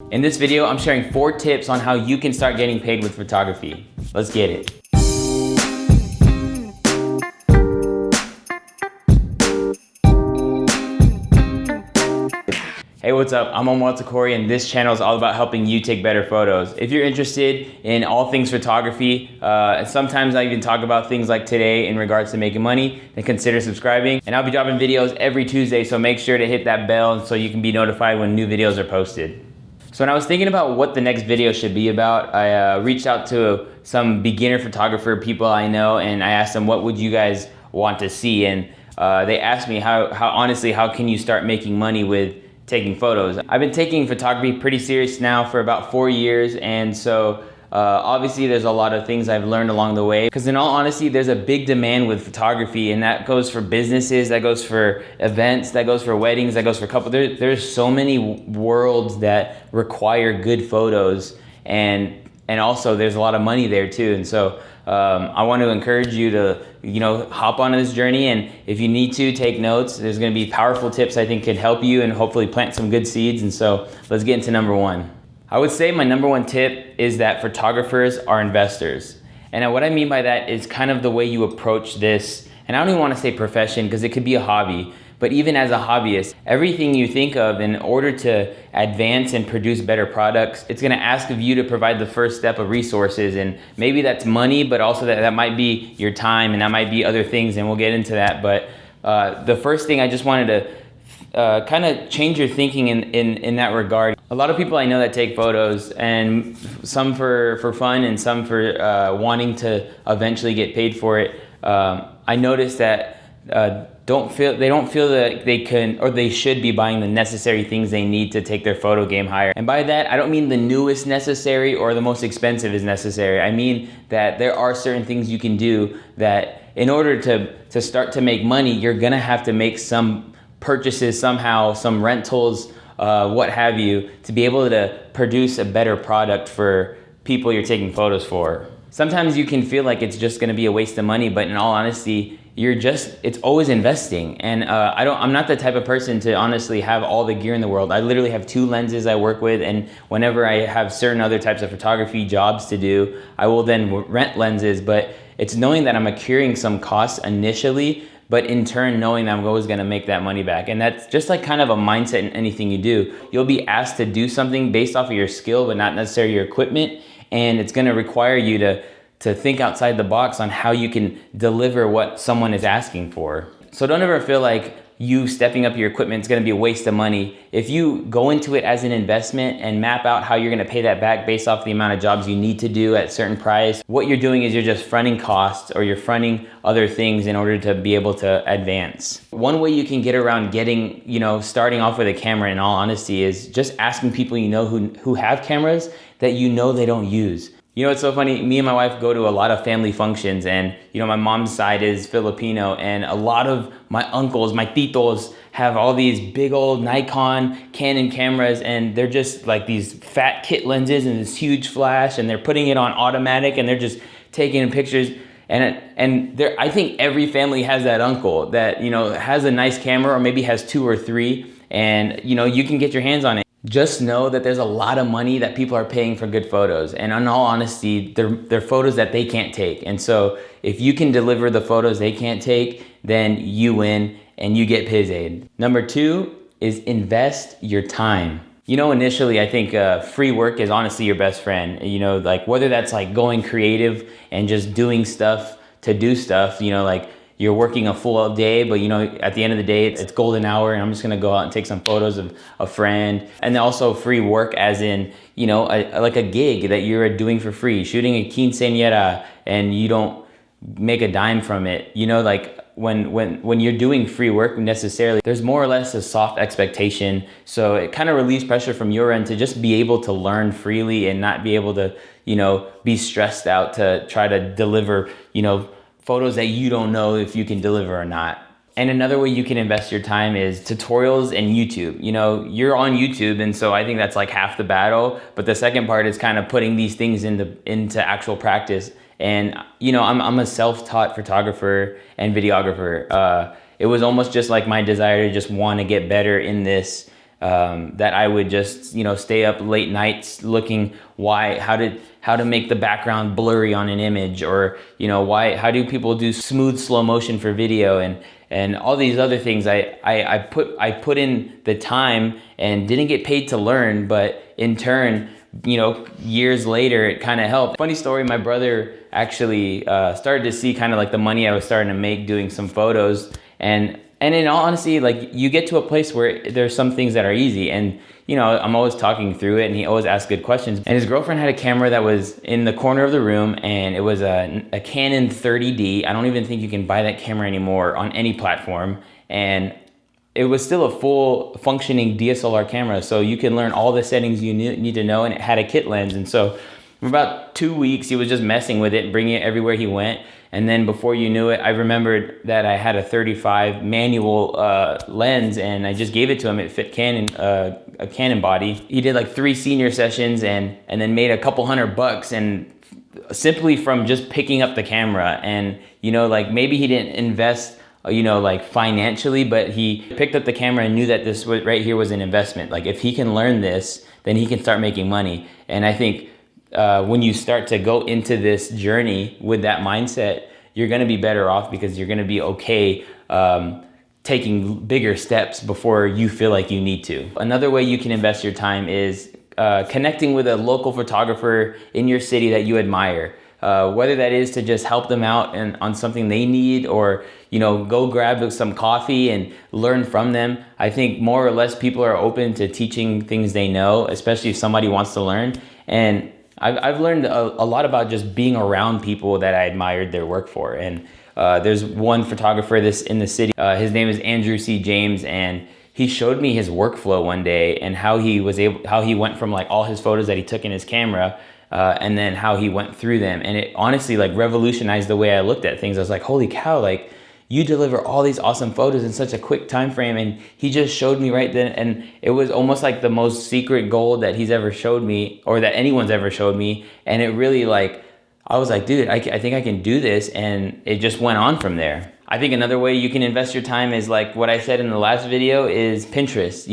In this video, I'm sharing 4 tips on how you can start getting paid with photography. Let's get it. Hey, what's up? I'm Omar Eltakrori, and this channel is all about helping you take better photos. If you're interested in all things photography, sometimes I even talk about things like today in regards to making money, then consider subscribing. And I'll be dropping videos every Tuesday, so make sure to hit that bell so you can be notified when new videos are posted. So when I was thinking about what the next video should be about, I reached out to some beginner photographer people I know, and I asked them, what would you guys want to see? And they asked me, how honestly, how can you start making money with taking photos? I've been taking photography pretty serious now for about 4 years, and so obviously there's a lot of things I've learned along the way, because in all honesty there's a big demand with photography, and that goes for businesses, that goes for events, that goes for weddings, that goes for couples. There's so many worlds that require good photos, and also there's a lot of money there too. And so I want to encourage you to, hop onto this journey, and if you need to, take notes. There's going to be powerful tips I think can help you and hopefully plant some good seeds. And so let's get into number 1. I would say my number 1 tip is that photographers are investors. And what I mean by that is kind of the way you approach this, and I don't even want to say profession because it could be a hobby, but even as a hobbyist, everything you think of in order to advance and produce better products, it's going to ask of you to provide the first step of resources. And maybe that's money, but also that might be your time, and that might be other things, and we'll get into that. But the first thing, I just wanted to kind of change your thinking in that regard. A lot of people I know that take photos, and some for fun and some for wanting to eventually get paid for it. I noticed that they don't feel that they can or they should be buying the necessary things they need to take their photo game higher. And by that, I don't mean the newest necessary or the most expensive is necessary. I mean that there are certain things you can do that in order to start to make money, you're gonna have to make some purchases somehow, some rentals, what have you, to be able to produce a better product for people you're taking photos for. Sometimes you can feel like it's just gonna be a waste of money, but in all honesty, it's always investing. And I'm not the type of person to honestly have all the gear in the world. I literally have 2 lenses I work with, and whenever I have certain other types of photography jobs to do, I will then rent lenses. But it's knowing that I'm accruing some costs initially, but in turn knowing that I'm always gonna make that money back. And that's just like kind of a mindset in anything you do. You'll be asked to do something based off of your skill, but not necessarily your equipment, and it's gonna require you to think outside the box on how you can deliver what someone is asking for. So don't ever feel like you stepping up your equipment is gonna be a waste of money. If you go into it as an investment and map out how you're gonna pay that back based off the amount of jobs you need to do at a certain price, what you're doing is you're just fronting costs, or you're fronting other things in order to be able to advance. One way you can get around getting, starting off with a camera, in all honesty, is just asking people who have cameras that they don't use. It's so funny, me and my wife go to a lot of family functions, and my mom's side is Filipino, and a lot of my uncles, my titos, have all these big old Nikon, Canon cameras, and they're just like these fat kit lenses and this huge flash, and they're putting it on automatic, and they're just taking pictures. And I think every family has that uncle that has a nice camera, or maybe has 2 or 3, and you can get your hands on it. Just know that there's a lot of money that people are paying for good photos, and in all honesty, they're photos that they can't take. And so if you can deliver the photos they can't take, then you win and you get paid. Number 2 is invest your time. Initially, I think free work is honestly your best friend. Like whether that's like going creative and just doing stuff to do stuff, like you're working a full day, but at the end of the day, it's golden hour, and I'm just gonna go out and take some photos of a friend. And also free work as in, like a gig that you're doing for free, shooting a quinceañera, and you don't make a dime from it. Like when you're doing free work necessarily, there's more or less a soft expectation. So it kind of relieves pressure from your end to just be able to learn freely and not be able to, be stressed out to try to deliver, photos that you don't know if you can deliver or not. And another way you can invest your time is tutorials and YouTube. You're on YouTube, and so I think that's like half the battle. But the second part is kind of putting these things into actual practice. And I'm a self-taught photographer and videographer. It was almost just like my desire to just want to get better in this that I would just, stay up late nights looking how to make the background blurry on an image, or, how do people do smooth slow motion for video, and all these other things. I put in the time and didn't get paid to learn, but in turn, years later, it kind of helped. Funny story, my brother actually started to see kind of like the money I was starting to make doing some photos, and in all honesty, like, you get to a place where there's some things that are easy, and I'm always talking through it, and he always asks good questions. And his girlfriend had a camera that was in the corner of the room, and it was a Canon 30D. I don't even think you can buy that camera anymore on any platform, and it was still a full functioning DSLR camera, so you can learn all the settings you need to know, and it had a kit lens. And so for about 2 weeks, he was just messing with it, bringing it everywhere he went. And then before you knew it, I remembered that I had a 35 manual lens, and I just gave it to him. It fit a Canon body. He did like 3 senior sessions and then made a couple $100, and simply from just picking up the camera. And like, maybe he didn't invest like financially, but he picked up the camera and knew that this right here was an investment. Like, if he can learn this, then he can start making money. And I think when you start to go into this journey with that mindset, you're going to be better off, because you're going to be okay taking bigger steps before you feel like you need to. Another way you can invest your time is connecting with a local photographer in your city that you admire. Whether that is to just help them out on something they need, or go grab some coffee and learn from them. I think more or less people are open to teaching things they know, especially if somebody wants to learn. And I've learned a lot about just being around people that I admired their work for. And there's one photographer in the city. His name is Andrew C. James, and he showed me his workflow one day, and how he went from like all his photos that he took in his camera, and then how he went through them. And it honestly like revolutionized the way I looked at things. I was like, holy cow, like, you deliver all these awesome photos in such a quick time frame. And he just showed me right then, and it was almost like the most secret gold that he's ever showed me, or that anyone's ever showed me. And it really, like, I was like, dude, I think I can do this. And it just went on from there. I think another way you can invest your time is like what I said in the last video, is Pinterest.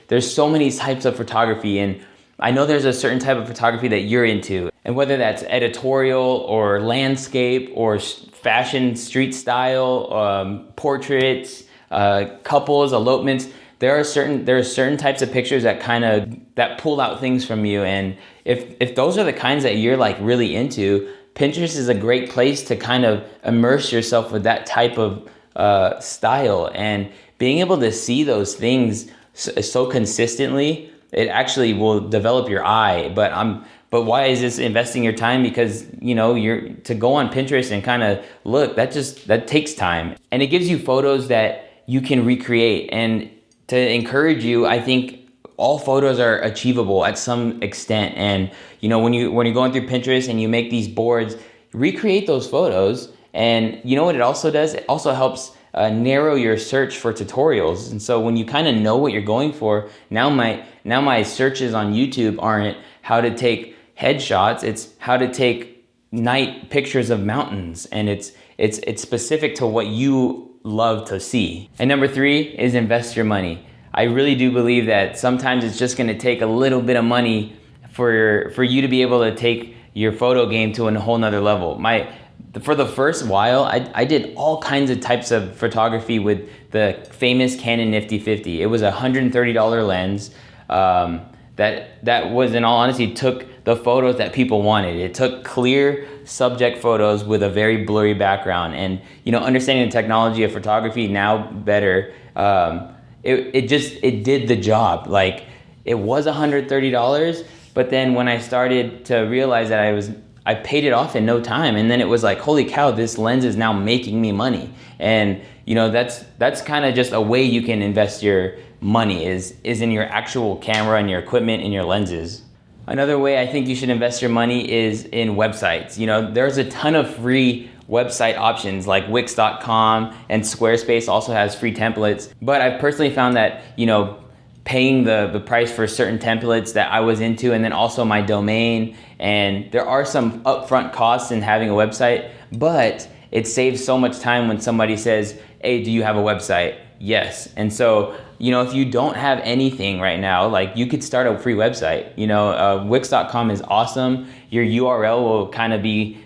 There's so many types of photography, and I know there's a certain type of photography that you're into. And whether that's editorial or landscape or fashion, street style, portraits, couples, elopements, there are certain types of pictures that pull out things from you. And if those are the kinds that you're like really into, Pinterest is a great place to kind of immerse yourself with that type of style. And being able to see those things so consistently, it actually will develop your eye. But why is this investing your time? Because you're to go on Pinterest and kind of look, that takes time, and it gives you photos that you can recreate. And to encourage you, I think all photos are achievable at some extent. And when you're going through Pinterest and you make these boards, recreate those photos. And what it also does? It also helps narrow your search for tutorials. And so when you kind of know what you're going for, now my searches on YouTube aren't how to take headshots, it's how to take night pictures of mountains, and it's specific to what you love to see. And number 3 is invest your money. I really do believe that sometimes it's just going to take a little bit of money for you to be able to take your photo game to a whole nother level. For the first while, I did all kinds of types of photography with the famous Canon Nifty 50. It was a $130 lens that was, in all honesty, took the photos that people wanted. It took clear subject photos with a very blurry background. And understanding the technology of photography now better, it did the job. Like, it was $130, but then when I started to realize that I paid it off in no time, and then it was like, holy cow, this lens is now making me money. And that's kind of just a way you can invest your money is in your actual camera and your equipment and your lenses. Another way I think you should invest your money is in websites. There's a ton of free website options like Wix.com, and Squarespace also has free templates. But I've personally found that, paying the price for certain templates that I was into, and then also my domain, and there are some upfront costs in having a website, but it saves so much time when somebody says, hey, do you have a website? Yes. And so, if you don't have anything right now, like you could start a free website. Wix.com is awesome. Your URL will kind of be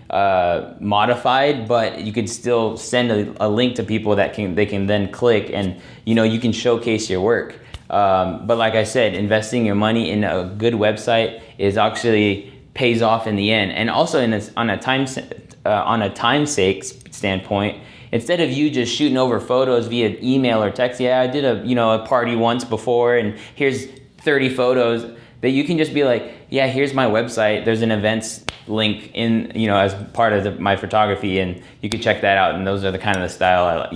modified, but you could still send a link to people that they can then click, and you can showcase your work. But like I said, investing your money in a good website is actually pays off in the end. And also on a time sake standpoint, instead of you just shooting over photos via email or text, I did a party once before and here's 30 photos, that you can just be like, here's my website. There's an events link in, as part of my photography, and you can check that out. And those are the kind of the style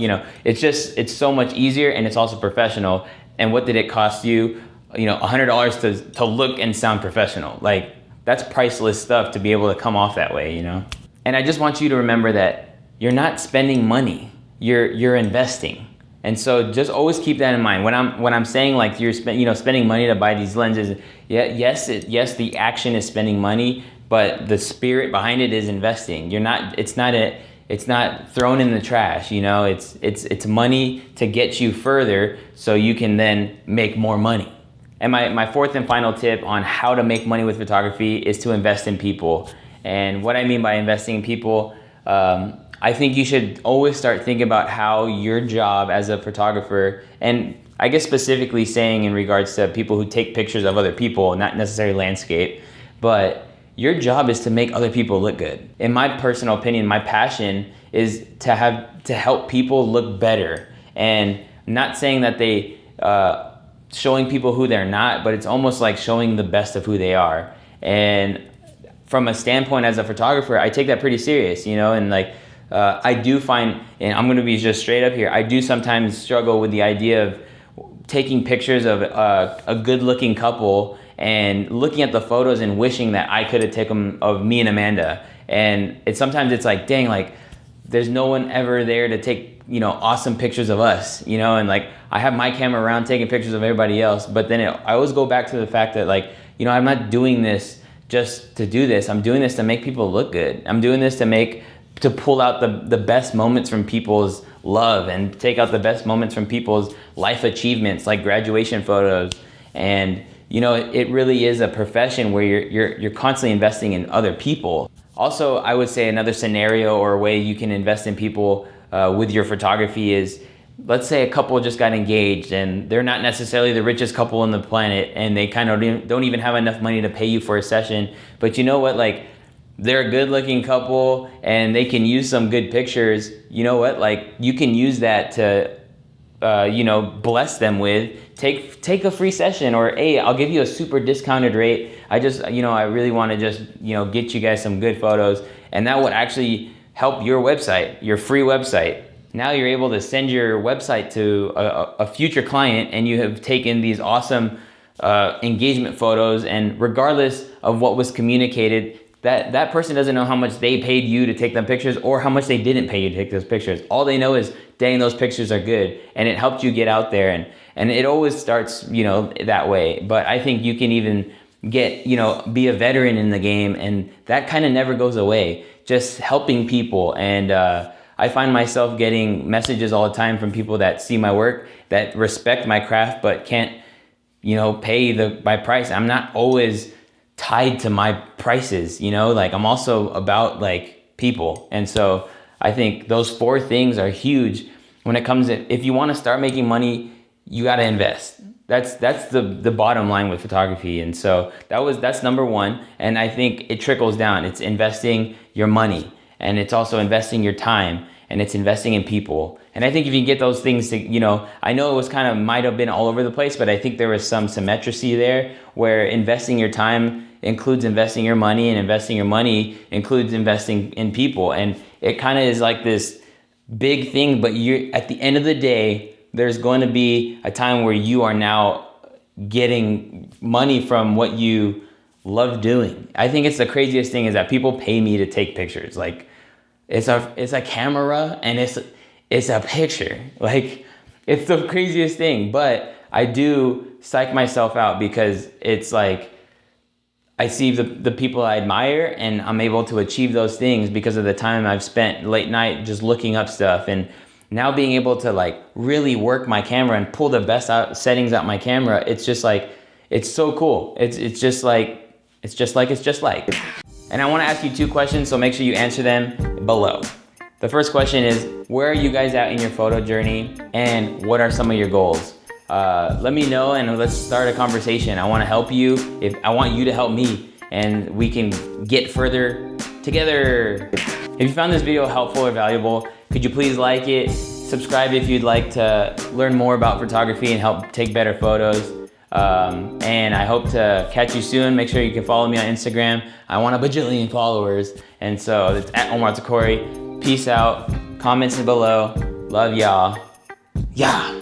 it's so much easier, and it's also professional. And what did it cost you? $100 to look and sound professional. Like, that's priceless stuff to be able to come off that way, And I just want you to remember that you're not spending money, you're investing. And so just always keep that in mind. When I'm saying like you're spending money to buy these lenses, yes, the action is spending money, but the spirit behind it is investing. It's not thrown in the trash, it's money to get you further so you can then make more money. And my fourth and final tip on how to make money with photography is to invest in people. And what I mean by investing in people, I think you should always start thinking about how your job as a photographer, and I guess specifically saying in regards to people who take pictures of other people, not necessarily landscape, but your job is to make other people look good. In my personal opinion, my passion is to help people look better. And not saying that they showing people who they're not, but it's almost like showing the best of who they are. And from a standpoint as a photographer, I take that pretty serious, and like I do find, and I'm gonna be just straight up here, I do sometimes struggle with the idea of taking pictures of a good looking couple and looking at the photos and wishing that I could have taken them of me and Amanda. And sometimes it's like, dang, like there's no one ever there to take, awesome pictures of us, and like I have my camera around taking pictures of everybody else. But then I always go back to the fact that like, I'm not doing this just to do this. I'm doing this to make people look good. I'm doing this to pull out the best moments from people's love and take out the best moments from people's life achievements, like graduation photos. And it really is a profession where you're constantly investing in other people. Also, I would say another scenario or a way you can invest in people with your photography is, let's say a couple just got engaged and they're not necessarily the richest couple on the planet, and they kind of don't even have enough money to pay you for a session. But you know what, like they're a good looking couple and they can use some good pictures. You know what, like you can use that to bless them with, take a free session, or hey, I'll give you a super discounted rate. I really want to just, get you guys some good photos. And that would actually help your website, your free website. Now you're able to send your website to a future client, and you have taken these awesome engagement photos, and regardless of what was communicated, that person doesn't know how much they paid you to take them pictures or how much they didn't pay you to take those pictures. All they know is, dang, those pictures are good, and it helped you get out there. And it always starts, that way. But I think you can even get, be a veteran in the game, and that kind of never goes away. Just helping people. And I find myself getting messages all the time from people that see my work, that respect my craft, but can't, pay my price. I'm not always tied to my prices, like I'm also about like people. And so I think those four things are huge when it comes to, if you want to start making money, you got to invest. That's the bottom line with photography. And so that's number one. And I think it trickles down. It's investing your money, and it's also investing your time, and it's investing in people. And I think if you can get those things to, I know it was might have been all over the place, but I think there was some symmetry there where investing your time includes investing your money, and investing your money includes investing in people. And it kind of is like this big thing, but at the end of the day, there's going to be a time where you are now getting money from what you love doing. I think it's the craziest thing is that people pay me to take pictures. Like it's a camera and it's a picture. Like it's the craziest thing, but I do psych myself out because it's like I see the people I admire, and I'm able to achieve those things because of the time I've spent late night just looking up stuff. And now being able to like really work my camera and pull the best settings out my camera, it's just like, it's so cool. It's just like. And I wanna ask you 2 questions, so make sure you answer them below. The first question is, where are you guys at in your photo journey, and what are some of your goals? Let me know and let's start a conversation. I wanna help you, I want you to help me, and we can get further together. If you found this video helpful or valuable, could you please like it, subscribe if you'd like to learn more about photography and help take better photos. And I hope to catch you soon. Make sure you can follow me on Instagram. I want a bajillion followers. And so it's at Omar Eltakrori. Peace out. Comments below. Love y'all. Yeah.